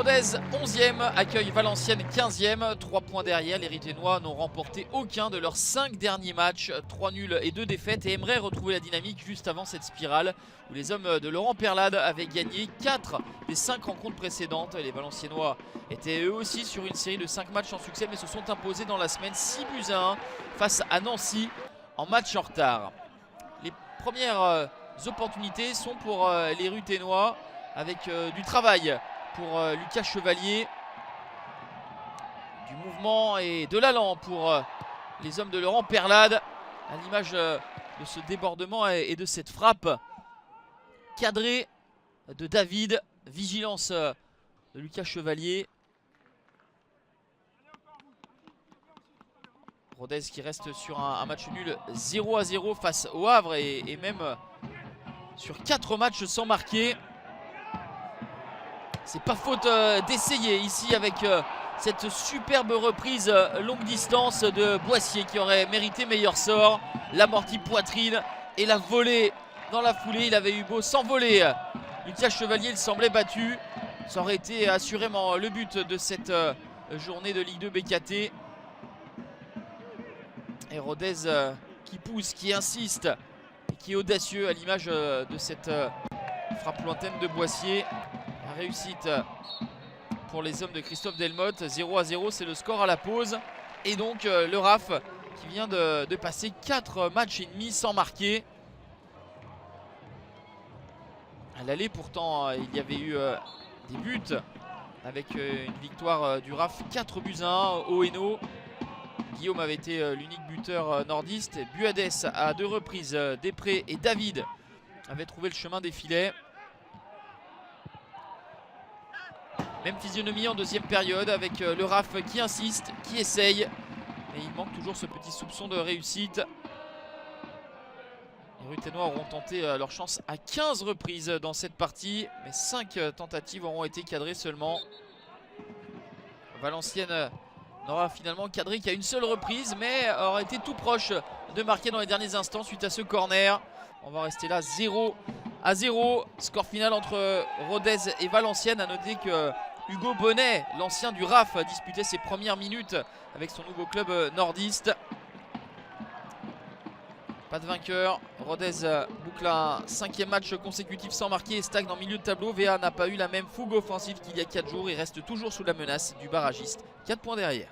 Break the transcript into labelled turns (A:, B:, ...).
A: Rodez 11e, accueille Valenciennes 15e, 3 points derrière. Les Ruténois n'ont remporté aucun de leurs 5 derniers matchs, 3 nuls et 2 défaites, et aimeraient retrouver la dynamique juste avant cette spirale où les hommes de Laurent Perlade avaient gagné 4 des 5 rencontres précédentes. Les Valenciennois étaient eux aussi sur une série de 5 matchs sans succès, mais se sont imposés dans la semaine 6-1 face à Nancy en match en retard. Les premières opportunités sont pour les Ruténois avec du travail pour Lucas Chevalier, du mouvement et de l'allant pour les hommes de Laurent Perlade, à l'image de ce débordement et de cette frappe cadrée de David. Vigilance de Lucas Chevalier. Rodez qui reste sur un match nul 0-0 face au Havre et même sur 4 matchs sans marquer. C'est pas faute d'essayer ici avec cette superbe reprise longue distance de Boissier qui aurait mérité meilleur sort. L'amorti poitrine et la volée dans la foulée. Il avait eu beau s'envoler. Lucas Chevalier, il semblait battu. Ça aurait été assurément le but de cette journée de Ligue 2 BKT. Et Rodez qui pousse, qui insiste et qui est audacieux à l'image de cette frappe lointaine de Boissier. La réussite pour les hommes de Christophe Delmotte. 0-0, c'est le score à la pause. Et donc le RAF qui vient de passer 4 matchs et demi sans marquer. À l'aller pourtant il y avait eu des buts avec une victoire du RAF 4-1 au Hainaut. Guillaume avait été l'unique buteur nordiste. Buades à 2 reprises. Després et David avaient trouvé le chemin des filets. Même physionomie en deuxième période avec le RAF qui insiste, qui essaye. Mais il manque toujours ce petit soupçon de réussite. Les Ruténois auront tenté leur chance à 15 reprises dans cette partie. Mais 5 tentatives auront été cadrées seulement. Valenciennes n'aura finalement cadré qu'à une seule reprise, mais aura été tout proche de marquer dans les derniers instants suite à ce corner. On va rester là 0-0. Score final entre Rodez et Valenciennes. À noter que Hugo Bonnet, l'ancien du RAF, disputait ses premières minutes avec son nouveau club nordiste. Pas de vainqueur. Rodez boucle un 5e match consécutif sans marquer et stagne en milieu de tableau. VA n'a pas eu la même fougue offensive qu'il y a 4 jours. Il reste toujours sous la menace du barragiste. 4 points derrière.